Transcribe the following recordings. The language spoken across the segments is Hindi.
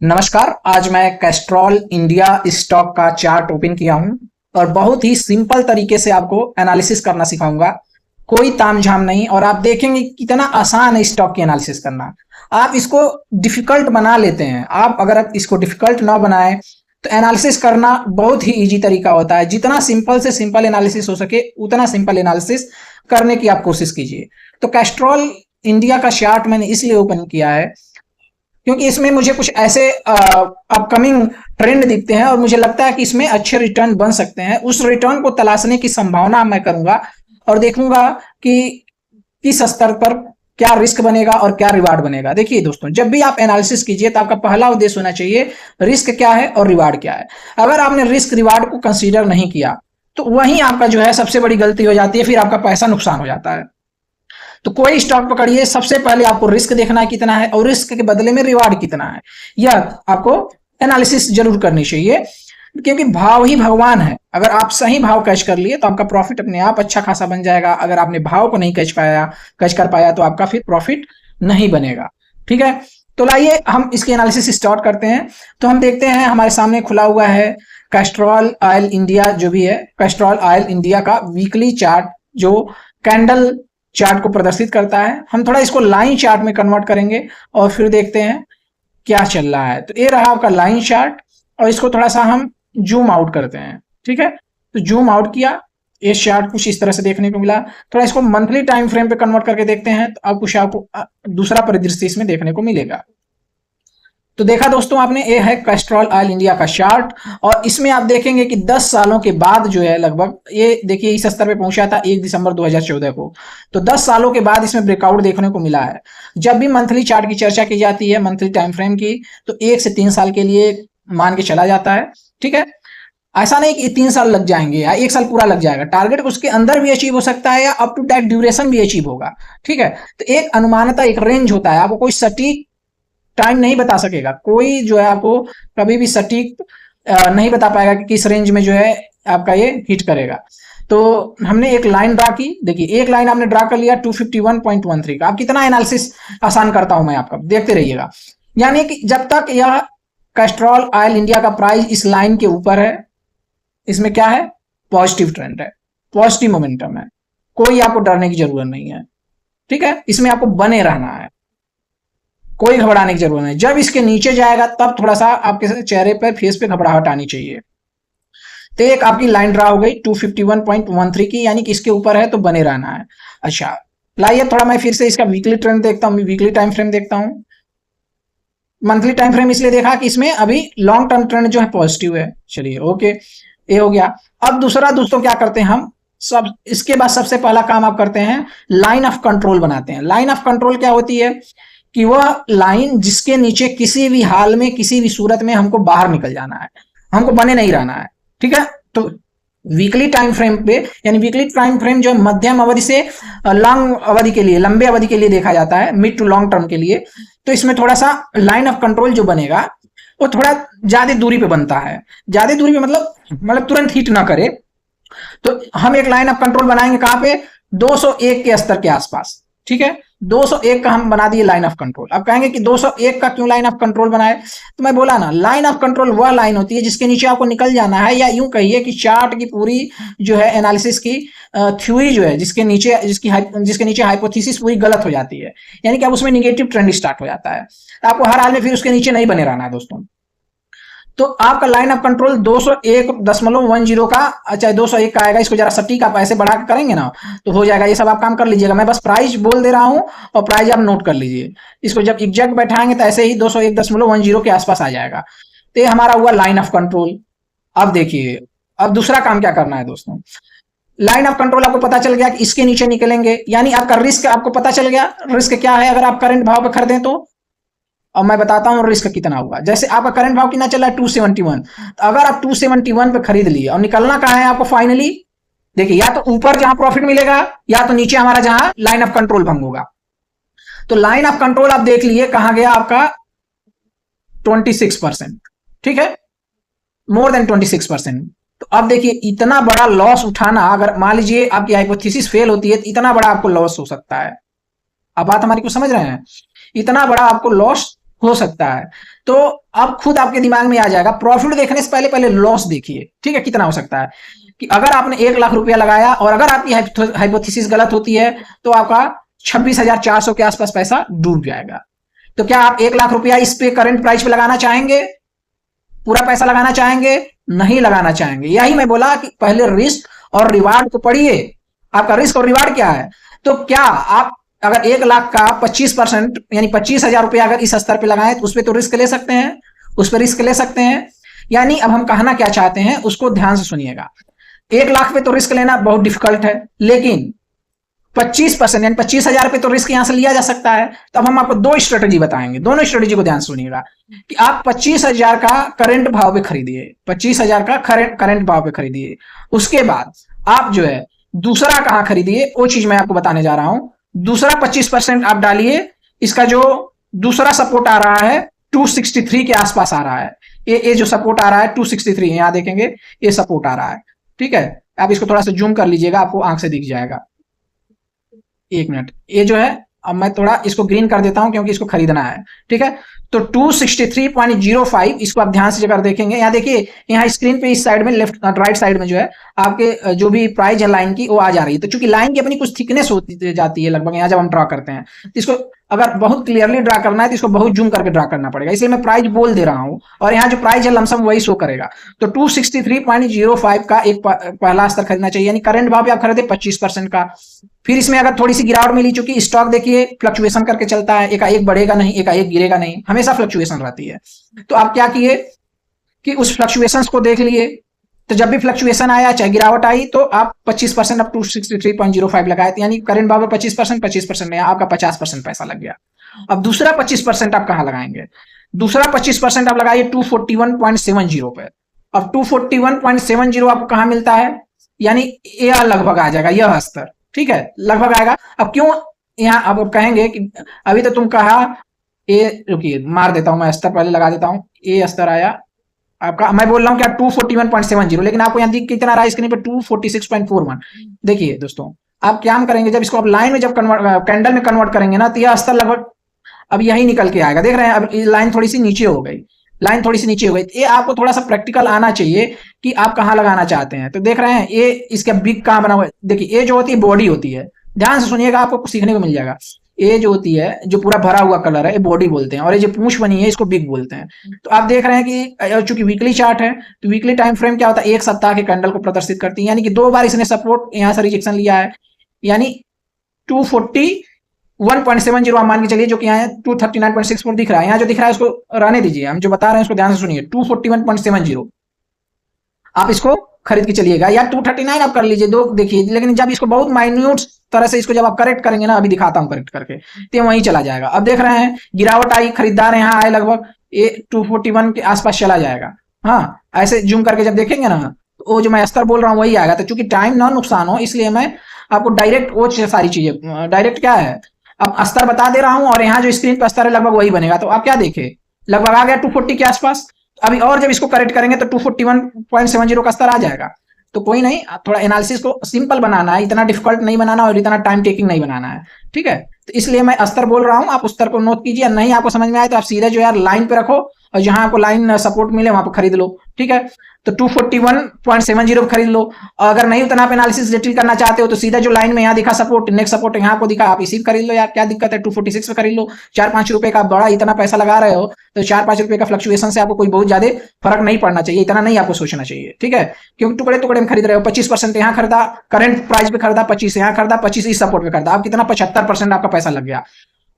नमस्कार। आज मैं कैस्ट्रॉल इंडिया स्टॉक का चार्ट ओपन किया हूं और बहुत ही सिंपल तरीके से आपको एनालिसिस करना सिखाऊंगा। कोई तामझाम नहीं और आप देखेंगे कितना आसान है स्टॉक की एनालिसिस करना। आप इसको डिफिकल्ट बना लेते हैं। आप अगर आप इसको डिफिकल्ट ना बनाए तो एनालिसिस करना बहुत ही इजी तरीका होता है। जितना सिंपल से सिंपल एनालिसिस हो सके उतना सिंपल एनालिसिस करने की आप कोशिश कीजिए। तो कैस्ट्रॉल इंडिया का चार्ट मैंने इसलिए ओपन किया है क्योंकि इसमें मुझे कुछ ऐसे अपकमिंग ट्रेंड दिखते हैं और मुझे लगता है कि इसमें अच्छे रिटर्न बन सकते हैं। उस रिटर्न को तलाशने की संभावना मैं करूंगा और देखूंगा कि किस स्तर पर क्या रिस्क बनेगा और क्या रिवार्ड बनेगा। देखिए दोस्तों, जब भी आप एनालिसिस कीजिए तो आपका पहला उद्देश्य होना चाहिए रिस्क क्या है और रिवार्ड क्या है। अगर आपने रिस्क रिवार्ड को कंसीडर नहीं किया तो वहीं आपका जो है सबसे बड़ी गलती हो जाती है, फिर आपका पैसा नुकसान हो जाता है। तो कोई स्टॉक पकड़िए, सबसे पहले आपको रिस्क देखना है कितना है और रिस्क के बदले में रिवार्ड कितना है, यह आपको एनालिसिस जरूर करनी चाहिए। क्योंकि भाव ही भगवान है। अगर आप सही भाव कैच कर लिए तो आपका प्रॉफिट अपने आप अच्छा खासा बन जाएगा। अगर आपने भाव को नहीं कैच कर पाया तो आपका फिर प्रॉफिट नहीं बनेगा। ठीक है, तो लाइए हम इसकी एनालिसिस स्टार्ट करते हैं। तो हम देखते हैं हमारे सामने खुला हुआ है कैस्ट्रॉल ऑयल इंडिया, जो भी है कैस्ट्रॉल ऑयल इंडिया का वीकली चार्ट, जो कैंडल चार्ट को प्रदर्शित करता है। हम थोड़ा इसको लाइन चार्ट में कन्वर्ट करेंगे और फिर देखते हैं क्या चल रहा है। तो ये रहा आपका लाइन चार्ट और इसको थोड़ा सा हम जूम आउट करते हैं। ठीक है, तो जूम आउट किया, ये चार्ट कुछ इस तरह से देखने को मिला। थोड़ा इसको मंथली टाइम फ्रेम पे कन्वर्ट करके देखते हैं तो अब कुछ आपको दूसरा परिदृश्य इसमें देखने को मिलेगा। तो देखा दोस्तों आपने, ये है कैस्ट्रॉल ऑयल इंडिया का चार्ट और इसमें आप देखेंगे कि 10 सालों के बाद जो है लगभग, ये देखिए इस स्तर पे पहुंचा था 1 दिसंबर 2014 को। तो 10 सालों के बाद इसमें ब्रेकआउट देखने को मिला है। जब भी मंथली चार्ट की चर्चा की जाती है, मंथली टाइम फ्रेम की, तो 1 से 3 साल के लिए मान के चला जाता है। ठीक है, ऐसा नहीं कि 3 साल लग जाएंगे या 1 साल पूरा लग जाएगा। टारगेट उसके अंदर भी अचीव हो सकता है या अप टू दैट ड्यूरेशन भी अचीव होगा। ठीक है, तो एक अनुमानता, एक रेंज होता है। आपको कोई सटीक टाइम नहीं बता सकेगा, कोई जो है आपको कभी भी सटीक नहीं बता पाएगा कि किस रेंज में जो है आपका ये हिट करेगा। तो हमने एक लाइन ड्रा की। देखिए एक लाइन आपने ड्रा कर लिया 251.13 का। अब कितना एनालिसिस आसान करता हूं मैं आपका, देखते रहिएगा। यानी कि जब तक यह कैस्ट्रॉल ऑयल इंडिया का प्राइस इस लाइन के ऊपर है, इसमें क्या है, पॉजिटिव ट्रेंड है, पॉजिटिव मोमेंटम है, कोई आपको डरने की जरूरत नहीं है। ठीक है, इसमें आपको बने रहना है, कोई घबराने की जरूरत नहीं। जब इसके नीचे जाएगा तब थोड़ा सा आपके चेहरे पर, फेस पे घबराहट आनी चाहिए। तो एक आपकी लाइन ड्रा हो गई 251.13 की, यानी कि इसके ऊपर है तो बने रहना है। अच्छा, लाइए थोड़ा मैं फिर से इसका वीकली ट्रेंड देखता हूँ, वीकली टाइम फ्रेम देखता हूँ। मंथली टाइम फ्रेम इसलिए देखा कि इसमें अभी लॉन्ग टर्म ट्रेंड जो है पॉजिटिव है। चलिए ओके, ये हो गया। अब दूसरा दोस्तों क्या करते हैं हम, सब इसके बाद सबसे पहला काम आप करते हैं, लाइन ऑफ कंट्रोल बनाते हैं। लाइन ऑफ कंट्रोल क्या होती है कि वह लाइन जिसके नीचे किसी भी हाल में, किसी भी सूरत में हमको बाहर निकल जाना है, हमको बने नहीं रहना है। ठीक है, तो वीकली टाइम फ्रेम पे, यानी वीकली टाइम फ्रेम जो मध्यम अवधि से लॉन्ग अवधि के लिए, लंबे अवधि के लिए देखा जाता है, मिड टू लॉन्ग टर्म के लिए। तो इसमें थोड़ा सा लाइन ऑफ कंट्रोल जो बनेगा वो थोड़ा ज्यादा दूरी पे बनता है। ज्यादा दूरी पे मतलब तुरंत हिट ना करे। तो हम एक लाइन ऑफ कंट्रोल बनाएंगे कहां पे, 201 के स्तर के आसपास। ठीक है, 201 का हम बना दिए लाइन ऑफ कंट्रोल। अब कहेंगे कि 201 का क्यों लाइन ऑफ कंट्रोल बनाए, तो मैं बोला ना, लाइन ऑफ कंट्रोल वह लाइन होती है जिसके नीचे आपको निकल जाना है, या यूं कहिए कि चार्ट की पूरी जो है एनालिसिस की थ्योरी जो है, जिसके नीचे हाइपोथेसिस पूरी गलत हो जाती है, यानी कि अब उसमें निगेटिव ट्रेंड स्टार्ट हो जाता है। आपको हर हाल में फिर उसके नीचे नहीं बने रहना है दोस्तों। तो आपका लाइन ऑफ कंट्रोल 201.10 का, चाहे 201 का आएगा। इसको जरा सटीक आप ऐसे बढ़ा के करेंगे ना तो हो जाएगा। ये सब आप काम कर लीजिएगा, मैं बस प्राइस बोल दे रहा हूं और प्राइस आप नोट कर लीजिए। इसको जब एग्जैक्ट बैठाएंगे तो ऐसे ही 201.10 के आसपास आ जाएगा। तो ये हमारा हुआ लाइन ऑफ कंट्रोल। अब देखिए, अब दूसरा काम क्या करना है दोस्तों। लाइन ऑफ कंट्रोल आपको पता चल गया कि इसके नीचे निकलेंगे, यानी आपका रिस्क आपको पता चल गया। रिस्क क्या है अगर आप करंट भाव पर खरीदें तो, और मैं बताता हूं रिस्क कितना हुआ। जैसे आपका करंट भाव कितना चला है 271, तो अगर आप 271 पे खरीद लिए और निकलना कहां है आपको फाइनली, देखिए या तो ऊपर जहां प्रॉफिट मिलेगा या तो नीचे हमारा जहां लाइन ऑफ कंट्रोल भंग होगा। तो लाइन ऑफ कंट्रोल आप देख लिए कहां गया आपका 26%। ठीक है, मोर देन 26%। तो अब देखिए इतना बड़ा लॉस उठाना, अगर मान लीजिए आपकी हाइपोथेसिस फेल होती है तो इतना बड़ा आपको लॉस हो सकता है। अब बात हमारी को समझ रहे हैं, इतना बड़ा आपको लॉस हो सकता है। तो अब खुद आपके दिमाग में आ जाएगा, प्रॉफिट देखने से पहले पहले लॉस देखिए, ठीक है, कितना हो सकता है। कि अगर आपने 1 लाख रुपया लगाया और अगर आपकी हाइपोथेसिस गलत होती है तो आपका 26,400 के आसपास पैसा डूब जाएगा। तो क्या आप 1 लाख रुपया इस पे करंट प्राइस पे लगाना चाहेंगे? पूरा पैसा लगाना चाहेंगे? नहीं लगाना चाहेंगे। यही मैं बोला कि पहले रिस्क और रिवार्ड को पढ़िए, आपका रिस्क और रिवार्ड क्या है। तो क्या आप अगर 1 लाख का 25% यानी 25,000 रुपया अगर इस स्तर पे लगाएं तो उस पर तो रिस्क ले सकते हैं, उस पर रिस्क ले सकते हैं। यानी अब हम कहना क्या चाहते हैं उसको ध्यान से सुनिएगा। 1 लाख पे तो रिस्क लेना बहुत डिफिकल्ट है, लेकिन 25% यानी 25,000 पे तो रिस्क यहां से लिया जा सकता है। तो अब हम आपको दो स्ट्रेटेजी बताएंगे, दोनों स्ट्रेटेजी को ध्यान सुनिएगा। कि आप 25,000 का करंट भाव पे खरीदिए, 25,000 का करंट भाव पे खरीदिए। उसके बाद आप जो है दूसरा कहां खरीदिए, वो चीज मैं आपको बताने जा रहा हूं। दूसरा 25% आप डालिए, इसका जो दूसरा सपोर्ट आ रहा है 263 के आसपास आ रहा है। ये जो सपोर्ट आ रहा है 263, यहां देखेंगे ये सपोर्ट आ रहा है, ठीक है। आप इसको थोड़ा सा जूम कर लीजिएगा, आपको आंख से दिख जाएगा। 1 मिनट, ये जो है अब मैं थोड़ा इसको ग्रीन कर देता हूं क्योंकि इसको खरीदना है, ठीक है। तो 263.05 इसको आप ध्यान से अगर देखेंगे, यहाँ देखिए, यहाँ स्क्रीन पे इस साइड में लेफ्ट राइट साइड में जो है आपके जो भी प्राइस है लाइन की वो आ जा रही है। तो चूंकि लाइन की अपनी कुछ थिकनेस होती जाती है लगभग, यहाँ जब हम ड्रा करते हैं तो इसको अगर बहुत क्लियरली ड्रा करना है तो इसको बहुत जूम करके ड्रा करना पड़ेगा, इसलिए मैं प्राइस बोल दे रहा हूं और यहाँ जो प्राइस है लमसम वही शो करेगा। तो 263.05 का एक पहला स्तर खरीदना चाहिए, यानी करंट भाव पे आप खरीदे 25% का। फिर इसमें अगर थोड़ी सी गिरावट मिली, चूंकि स्टॉक देखिए फ्लक्चुएशन करके चलता है, एकाएक बढ़ेगा नहीं, एकाएक गिरेगा नहीं, हमेशा फ्लक्चुएशन रहती है। तो आप क्या किए कि उस फ्लक्चुएशन को देख लिए। तो जब भी फ्लक्चुएशन आया चाहे गिरावट आई तो आप 25% अब 263.05 लगाए, यानी करंट भाव 25% नहीं, आपका 50% पैसा लग गया। अब दूसरा 25% आप कहां लगाएंगे? दूसरा 25% आप लगाइए 241.70 पे। अब 241.70 आपको कहां मिलता है, यानी यह लगभग आ जाएगा, यह स्तर, ठीक है, लगभग आएगा। अब क्यों यहाँ अब आप कहेंगे कि अभी तो तुम कहा ये, रुकिए मार देता हूं मैं स्तर पहले लगा देता हूं। ये स्तर आया आपका, मैं बोल रहा हूं क्या 241.70, लेकिन आपको यहाँ दिख कितना रहा है स्क्रीन पे 246.41। देखिए दोस्तों, आप क्या करेंगे, जब इसको आप लाइन में जब कैंडल में कन्वर्ट करेंगे ना तो यह स्तर लगभग अब यही निकल के आएगा। देख रहे हैं, अब लाइन थोड़ी सी नीचे हो गई, लाइन थोड़ी सी नीचे हो गई। ये आपको थोड़ा सा प्रैक्टिकल आना चाहिए कि आप कहाँ लगाना चाहते हैं। तो देख रहे हैं ये इसका बिग कहाँ बना हुआ है, देखिए ये जो होती है बॉडी होती है, ध्यान से सुनिएगा आपको कुछ सीखने को मिल जाएगा। ये जो होती है जो पूरा भरा हुआ कलर है ये बॉडी बोलते हैं, और ये जो पूंछ बनी है इसको बिग बोलते हैं। तो आप देख रहे हैं कि चूंकि वीकली चार्ट है तो वीकली टाइम फ्रेम क्या होता है, एक सप्ताह के कैंडल को प्रदर्शित करती है, यानी कि 2 बार इसने सपोर्ट यहाँ से रिजेक्शन लिया है, यानी 241.70 आप मान के चलिए, जो कि यहाँ 239.64 दिख रहा है। यहाँ जो दिख रहा है उसको रहने दीजिए, हम जो बता रहे हैं उसको ध्यान से सुनिए। 241.70 आप इसको खरीद के चलिएगा, या 239 आप कर लीजिए, दो देखिए। लेकिन जब इसको बहुत माइन्यूट तरह से इसको जब आप करेक्ट करेंगे ना, अभी दिखाता हूं करेक्ट करके, तो वहीं चला जाएगा। अब देख रहे हैं गिरावट आई, खरीदार यहाँ आए, लगभग ये 241 के आसपास चला जाएगा। हाँ, ऐसे जूम करके जब देखेंगे ना तो वो जो मैं स्तर बोल रहा हूँ वही आएगा। तो चूंकि टाइम ना नुकसान हो इसलिए मैं आपको डायरेक्ट वो सारी चीजें डायरेक्ट क्या है अब स्तर बता दे रहा हूं, और यहाँ जो स्क्रीन पर स्तर है लगभग वही बनेगा। तो आप क्या देखे, लगभग आ गया 240 के आसपास। अभी और जब इसको करेक्ट करेंगे तो 241.70 का स्तर आ जाएगा। तो कोई नहीं, थोड़ा एनालिसिस को सिंपल बनाना है, इतना डिफिकल्ट नहीं बनाना और इतना टाइम टेकिंग नहीं बनाना है, ठीक है। तो इसलिए मैं स्तर बोल रहा हूं, आप उस स्तर को नोट कीजिए। नहीं आपको समझ में आए तो आप सीधे जो यार लाइन पे रखो और जहां आपको लाइन सपोर्ट मिले वहां पर खरीद लो, ठीक है। तो 241.70 खरीद लो। अगर नहीं उतना आप एनालिसिस डिटेल करना चाहते हो तो सीधा जो लाइन में यहाँ दिखा सपोर्ट, नेक्स्ट सपोर्ट यहाँ आपको दिखा, आप इसी खरीद लो यार, क्या दिक्कत है। 246 पे खरीद लो, 4-5 रुपए का, बड़ा इतना पैसा लगा रहे हो तो 4-5 रुपए का फ्लक्चुएशन से आपको कोई बहुत ज्यादा फर्क नहीं पड़ना चाहिए, इतना नहीं आपको सोचना चाहिए, ठीक है। क्योंकि टुकड़े टुकड़े में खरीद रहे हो, 25% यहाँ खरीदा, करंट प्राइस पे खरीदा, 25 यहाँ खरीदा, 25 इस सपोर्ट पे खरीदा, आप कितना 75% आपका पैसा लग गया।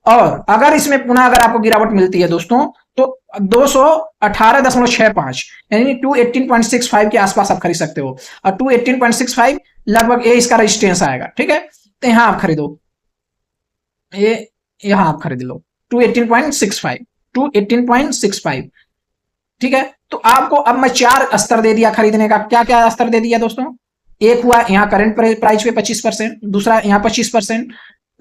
और अगर इसमें पुनः अगर आपको गिरावट मिलती है दोस्तों तो 218.65 यानी 218.65 के आसपास आप खरीद सकते हो, और 218.65 लगभग ये इसका रेजिस्टेंस आएगा, ठीक है। तो यहां आप खरीदो, ये यहां आप खरीद लो 218.65, ठीक है। तो आपको अब मैं 4 स्तर दे दिया खरीदने का। क्या क्या स्तर दे दिया दोस्तों, एक हुआ यहाँ करंट प्राइस पे 25%, दूसरा यहाँ 25%,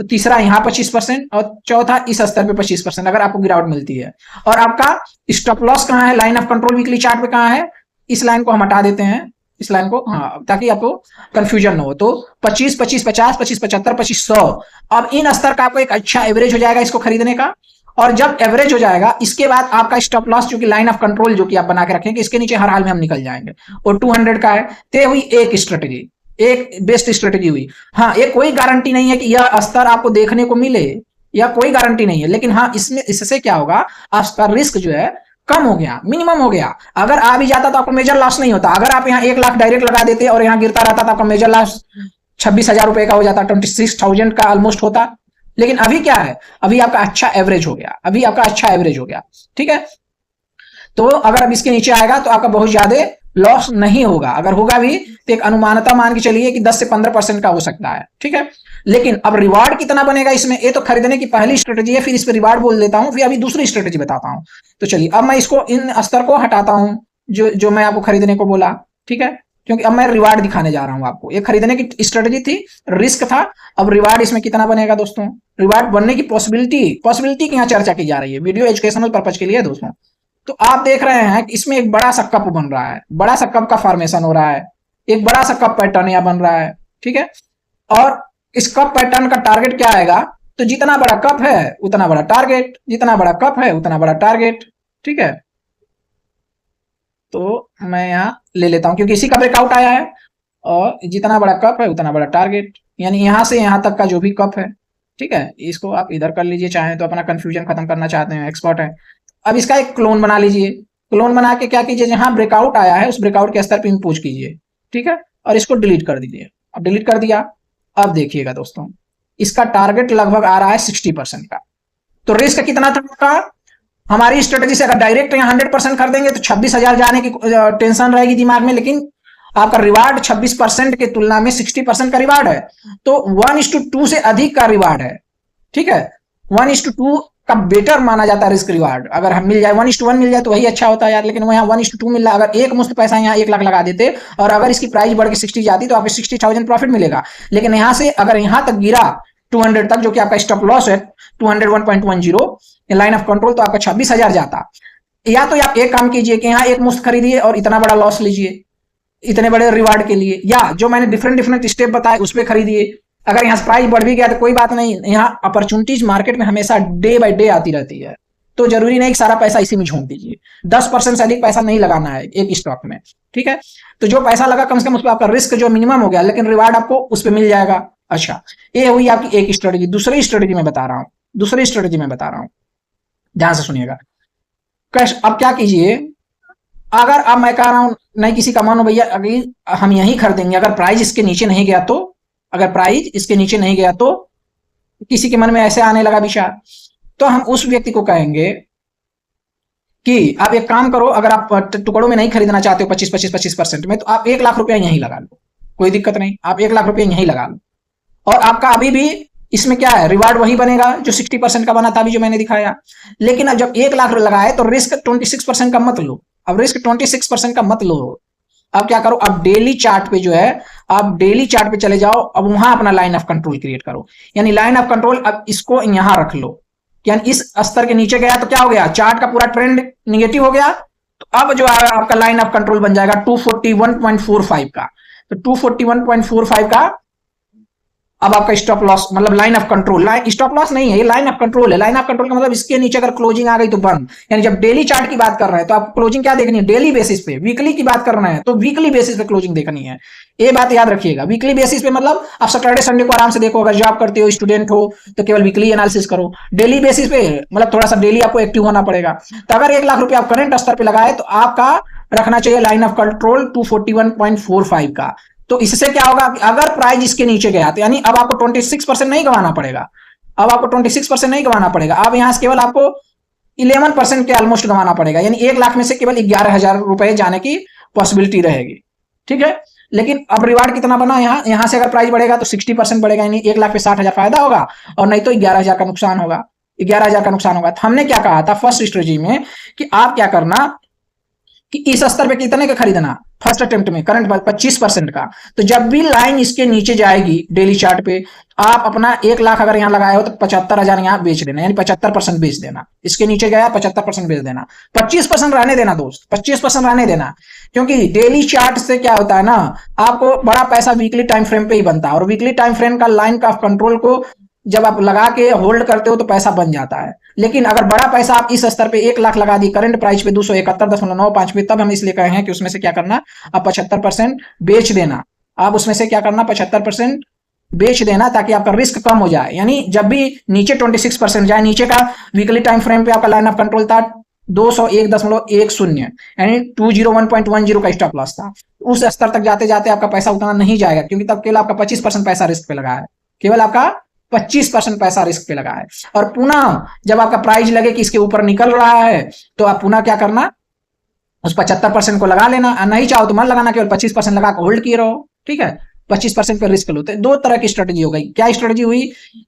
तो तीसरा यहाँ 25% और चौथा इस स्तर पे 25% अगर आपको गिरावट मिलती है। और आपका स्टॉप लॉस कहाँ है, line of control weekly chart पे कहाँ है, इस लाइन को हम हटा देते हैं, इस लाइन को, हाँ, ताकि आपको कंफ्यूजन न हो। तो 25, 25, 50, 25, 75, 25, 100, अब इन स्तर का आपको एक अच्छा एवरेज हो जाएगा इसको खरीदने का। और जब एवरेज हो जाएगा इसके बाद आपका स्टॉप लॉस जो कि लाइन ऑफ कंट्रोल जो कि आप बना के रखेंगे इसके नीचे हर हाल में हम निकल जाएंगे, और 200 का है। तो हुई एक स्ट्रेटेजी, एक बेस्ट स्ट्रेटेजी हुई। हाँ, ये कोई गारंटी नहीं है कि यह स्तर आपको देखने को मिले, या कोई गारंटी नहीं है, लेकिन हाँ इसमें इससे क्या होगा, आपका रिस्क जो है कम हो गया, मिनिमम हो गया। अगर आ भी जाता तो आपको मेजर लॉस नहीं होता। अगर आप यहाँ 1 लाख डायरेक्ट लगा देते और यहाँ गिरता रहता तो आपका मेजर लॉस 26,000 रुपए का हो जाता, 26,000 का ऑलमोस्ट होता। लेकिन अभी क्या है, अभी आपका अच्छा एवरेज हो गया, अभी आपका अच्छा एवरेज हो गया, ठीक है। तो अगर अब इसके नीचे आएगा तो आपका बहुत ज्यादा लॉस नहीं होगा, अगर होगा भी तो एक अनुमानता मान के चलिए कि 10 से 15% का हो सकता है, ठीक है। लेकिन अब रिवार्ड कितना बनेगा इसमें, ये तो खरीदने की पहली स्ट्रेटेजी है, फिर इस पर रिवार्ड बोल देता हूं, फिर अभी दूसरी स्ट्रेटेजी बताता हूं। तो चलिए अब मैं इसको इन स्तर को हटाता हूं जो मैं आपको खरीदने को बोला, ठीक है, क्योंकि अब मैं रिवार्ड दिखाने जा रहा हूं आपको। ये खरीदने की स्ट्रेटेजी थी, रिस्क था, अब रिवार्ड इसमें कितना बनेगा दोस्तों। रिवार्ड बनने की पॉसिबिलिटी की यहाँ चर्चा की जा रही है, वीडियो एजुकेशनल पर्पज के लिए दोस्तों। तो आप देख रहे हैं कि इसमें एक बड़ा सा कप बन रहा है, बड़ा सा कप का फॉर्मेशन हो रहा है, एक बड़ा सा कप पैटर्न यहाँ बन रहा है, ठीक है। और इस कप पैटर्न का टारगेट क्या आएगा, तो जितना बड़ा कप है उतना बड़ा टारगेट, जितना बड़ा कप है उतना बड़ा टारगेट, ठीक है। तो मैं यहाँ ले लेता हूं क्योंकि इसी का ब्रेकआउट आया है, और जितना बड़ा कप है उतना बड़ा टारगेट, यानी यहां से यहां तक का जो भी कप है, ठीक है। इसको आप इधर कर लीजिए, चाहे तो अपना कंफ्यूजन खत्म करना चाहते हैं, एक्सपर्ट है। अब इसका एक क्लोन बना लीजिए, क्लोन बना के क्या कीजिए, जहां ब्रेकआउट आया है उस ब्रेकआउट के स्तर पर इंपोज कीजिए, ठीक है, और इसको डिलीट कर दीजिए। अब डिलीट कर दिया, अब देखिएगा दोस्तों इसका टारगेट लगभग आ रहा है 60% का। तो रिस्क कितना था, हमारी स्ट्रेटेजी से अगर डायरेक्ट यहाँ 100% कर देंगे तो 26,000 जाने की टेंशन रहेगी दिमाग में, लेकिन आपका रिवार्ड 26% के तुलना में 60% का रिवार्ड है, तो 1:2 से अधिक का रिवार्ड है, ठीक है। 1:2 का बेटर माना जाता है रिस्क रिवार्ड। अगर हम मिल जाए 1:1 मिल जाए तो वही अच्छा होता है यार, लेकिन वो यहाँ 1:2 मिल रहा है। अगर एक मुश्त पैसा यहाँ 1 लाख लगा देते और अगर इसकी प्राइस बढ़ के 60 जाती तो आपको 60,000 प्रॉफिट मिलेगा। लेकिन यहाँ से अगर यहाँ तक गिरा 200 तक, जो कि आपका स्टॉप लॉस है 201.10 लाइन ऑफ कंट्रोल, तो आपका 26,000 जाता। या तो आप एक काम कीजिए कि यहाँ एक मुश्त खरीदिए और इतना बड़ा लॉस लीजिए इतने बड़े रिवार्ड के लिए, या जो मैंने डिफरेंट स्टेप बताए उस पर खरीदिए। अगर यहाँ प्राइस बढ़ भी गया तो कोई बात नहीं, यहाँ अपॉर्चुनिटीज मार्केट में हमेशा डे बाय डे आती रहती है, तो जरूरी नहीं कि सारा पैसा इसी में झोंक दीजिए। 10% से अधिक पैसा नहीं लगाना है एक स्टॉक में, ठीक है। तो जो पैसा लगा कम से कम उस पर आपका रिस्क जो मिनिमम हो गया, लेकिन रिवार्ड आपको उस पर मिल जाएगा। अच्छा, ये हुई आपकी एक स्ट्रेटेजी। दूसरी स्ट्रेटेजी में बता रहा हूं, ध्यान से सुनिएगा। अब क्या कीजिए, अगर अब मैं कह रहा हूं नहीं किसी का मानो भैया अगर हम यही खरीदेंगे, अगर प्राइस इसके नीचे नहीं गया तो, अगर प्राइस इसके नीचे नहीं गया तो किसी के मन में ऐसे आने लगा विचार, तो हम उस व्यक्ति को कहेंगे कि आप एक काम करो, अगर आप टुकड़ों में नहीं खरीदना चाहते हो 25% में, तो आप 1 लाख रुपया यहीं लगा लो, कोई दिक्कत नहीं, आप 1 लाख रुपया यहीं लगा लो। और आपका अभी भी इसमें क्या है, रिवार्ड वही बनेगा जो 60% का बना था अभी जो मैंने दिखाया। लेकिन अब जब 1 लाख लगाए तो रिस्क 26% का मत लो, अब रिस्क 26% का मत लो। अब क्या करो, अब डेली चार्ट पे जो है, आप डेली चार्ट पे चले जाओ, अब वहां अपना लाइन ऑफ कंट्रोल क्रिएट करो। यानी लाइन ऑफ कंट्रोल अब इसको यहां रख लो, यानी इस स्तर के नीचे गया तो क्या हो गया, चार्ट का पूरा ट्रेंड निगेटिव हो गया। तो अब जो है आपका लाइन ऑफ कंट्रोल बन जाएगा 241.45 का। तो 241.45 का अब आपका स्टॉप लॉस, मतलब line of control, stop loss नहीं है, ये लाइन ऑफ कंट्रोल है। लाइन ऑफ कंट्रोल का मतलब इसके नीचे अगर क्लोजिंग आ गई तो बंद। यानी जब डेली चार्ट की बात कर रहे हैं तो आप क्लोजिंग क्या देखनी है, डेली बेसिस पे। वीकली की बात कर रहे हैं तो वीकली बेसिस पे क्लोजिंग देखनी है, ये बात याद रखिएगा। वीकली बेसिस पे मतलब आप सैटरडे संडे को आराम से देखो, अगर जॉब करते हो, स्टूडेंट हो तो केवल वीकली एनालिसिस करो। डेली बेसिस पे मतलब थोड़ा सा डेली आपको एक्टिव होना पड़ेगा। तो अगर 1 लाख रुपया आप करंट स्तर पे लगाए तो आपका रखना चाहिए लाइन ऑफ कंट्रोल 241.45 का। तो इससे क्या होगा, अगर प्राइस इसके नीचे गया तो यानी अब आपको 26% नहीं गंवाना पड़ेगा, अब आपको 26% नहीं गंवाना पड़ेगा। अब यहां से केवल आपको 11% के ऑलमोस्ट गंवाना पड़ेगा, यानी 1 लाख में से केवल 11,000 रुपए जाने की पॉसिबिलिटी रहेगी, ठीक है। लेकिन अब रिवार्ड कितना बना, यहां से अगर प्राइस बढ़ेगा तो 60% बढ़ेगा, यानी 1 लाख पे 60,000 फायदा होगा, और नहीं तो 11,000 का नुकसान होगा, 11,000 का नुकसान होगा। तो हमने क्या कहा था फर्स्ट स्ट्रेटजी में कि आप क्या करना कि इस स्तर पे कितने का खरीदना, फर्स्ट अटेम्प्ट में करंट 25% का। तो जब भी लाइन इसके नीचे जाएगी डेली चार्ट पे, आप अपना 1 लाख अगर यहां लगाए हो तो 75,000 यहां बेच देना, यानी 75% बेच देना। इसके नीचे गया 75% बेच देना, 25% रहने देना दोस्त, 25% रहने देना। क्योंकि डेली चार्ट से क्या होता है ना, आपको बड़ा पैसा वीकली टाइम फ्रेम पे ही बनता है, और वीकली टाइम फ्रेम का लाइन का कंट्रोल को जब आप लगा के होल्ड करते हो तो पैसा बन जाता है। लेकिन अगर बड़ा पैसा आप इस स्तर पे 1 लाख लगा दी करंट प्राइस पे 271.95 पे, तब हम इसलिए कहे हैं कि उसमें से क्या करना, आप 75% बेच देना। आप उसमें से क्या करना, 75% बेच देना, ताकि आपका रिस्क कम हो जाए। यानी जब भी नीचे 26% जाए, नीचे का वीकली टाइम फ्रेम पे आपका लाइन ऑफ कंट्रोल था 201.10, यानी 201.10 का स्टॉप लॉस था। उस स्तर तक जाते जाते आपका पैसा उतना नहीं जाएगा, क्योंकि तब केवल आपका 25% पैसा रिस्क पे लगा है, केवल आपका 25% पैसा रिस्क पे लगा है। और पुनः जब आपका प्राइस लगे कि इसके ऊपर निकल रहा है, तो आप पुनः क्या करना, उस 75% को लगा लेना। नहीं चाहो तो मत लगाना, केवल 25% लगा के होल्ड किए रहो, ठीक है। 25% पे रिस्क लो। तो दो तरह की स्ट्रेटजी हो गई। क्या स्ट्रेटजी हुई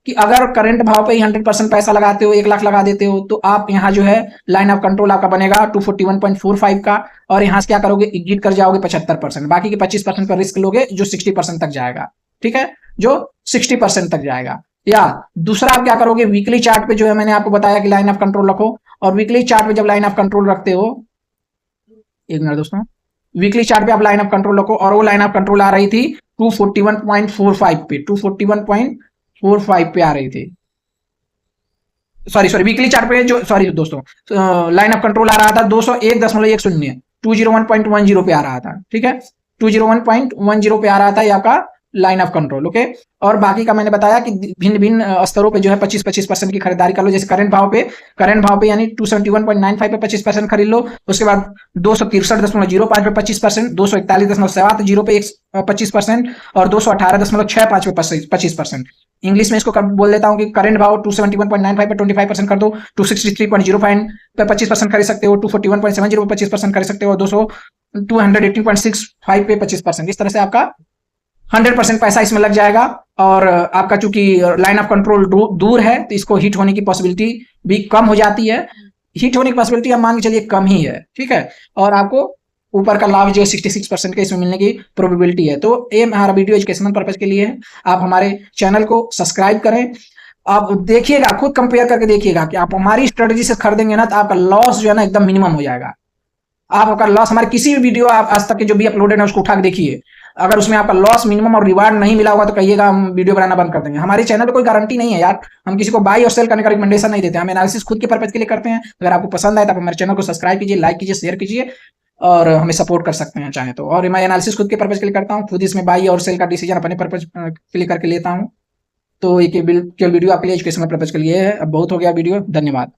कि अगर करंट भाव पे ही 100% पैसा लगाते हो, 1 लाख लगा देते हो, तो आप यहाँ जो है लाइन ऑफ कंट्रोल आपका बनेगा 241.45 का, और यहाँ से क्या करोगे, एग्जिट कर जाओगे 75%, बाकी के 25% पर रिस्क लोगे, जो 60% तक जाएगा, ठीक है, जो 60% तक जाएगा। या दूसरा आप क्या करोगे, वीकली चार्ट पे जो है मैंने आपको बताया कि लाइन ऑफ कंट्रोल रखो, और वीकली चार्ट पे जब लाइन ऑफ कंट्रोल रखते हो, एक मिनट दोस्तों, वीकली चार्ट पे आप लाइन ऑफ कंट्रोल रखो, और वो लाइन ऑफ कंट्रोल आ रही थी 241.45 पे, 241.45 पे आ रही थी। सॉरी वीकली चार्ट पे जो, सॉरी दोस्तों, लाइन ऑफ कंट्रोल आ रहा था 201.10, 201.10 पे आ रहा था, ठीक है, 201.10 पे आ रहा था ये आपका लाइन ऑफ कंट्रोल, ओके। और बाकी का मैंने बताया कि भिन्न भिन्न स्तरों पे जो है 25% की खरीदारी कर लो। जैसे करंट भाव पे यानी 271.95 पे 25% खरीद लो, उसके बाद 263.05 पे 25%, 241.70 पे 25%, और 218.65 पे 25%। इंग्लिश में इसको बोल देता हूं कि करंट भाव 271.95 पे 25% कर दो, 263.05 पे 25% खरीद सकते हो, 241.70 पे 25% खरीद सकते हो, 218.65 पे 25%। इस तरह से आपका 100% पैसा इसमें लग जाएगा। और आपका चूंकि लाइन ऑफ कंट्रोल दूर है, तो इसको हिट होने की पॉसिबिलिटी भी कम हो जाती है। हिट होने की पॉसिबिलिटी आप मान के चलिए कम ही है, ठीक है। और आपको ऊपर का लाभ जो है 66% के इसमें मिलने की प्रोबेबिलिटी है। तो ये हमारा वीडियो एजुकेशनल पर्पज के लिए है। आप हमारे चैनल को सब्सक्राइब करें, आप देखिएगा, खुद कंपेयर करके देखिएगा कि आप हमारी स्ट्रेटजी से खरीदेंगे ना, तो आपका लॉस जो है ना एकदम मिनिमम हो जाएगा। आपका लॉस, हमारे किसी भी वीडियो आप आज तक के जो भी अपलोडेड है उसको उठा के देखिए, अगर उसमें आपका लॉस मिनिमम और रिवार्ड नहीं मिला होगा तो कहिएगा हम वीडियो बनाना बंद कर देंगे। हमारे चैनल पे कोई गारंटी नहीं है यार, हम किसी को बाई और सेल करने का रिकमेंडेशन नहीं देते, हम एनालिसिस खुद के पर्पज के लिए करते हैं। अगर आपको पसंद आए तो आप हमारे चैनल को सब्सक्राइब कीजिए, लाइक कीजिए, शेयर कीजिए, और हमें सपोर्ट कर सकते हैं चाहे तो। और मैं एनालिसिस खुद के पर्पज के लिए करता हूँ, खुद इसमें बाई और सेल का डिसीजन अपने पर्पज के लिए करके लेता हूँ। तो ये वीडियो आपके लिए एजुकेशनल पर्पज के लिए है। अब बहुत हो गया वीडियो, धन्यवाद।